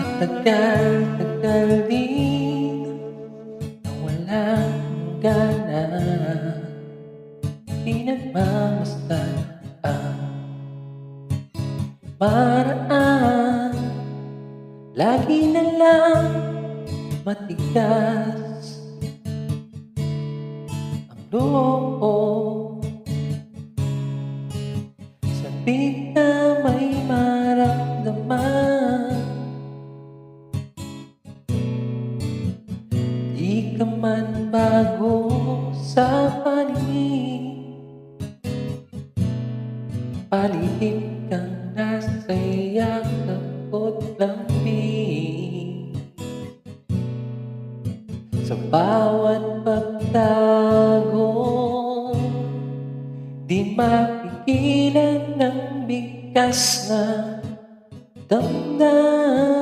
Matagal-tagal din na walang gana, pinagmamasdan ang maraan. Lagi na lang matigas ang loob, sabik na may maramdaman. Di ka man bago sa paningin, palihim kang nasa yakap ko't lambing. Sa bawat pagtago, di mapigilan ng bigkas na damdamin.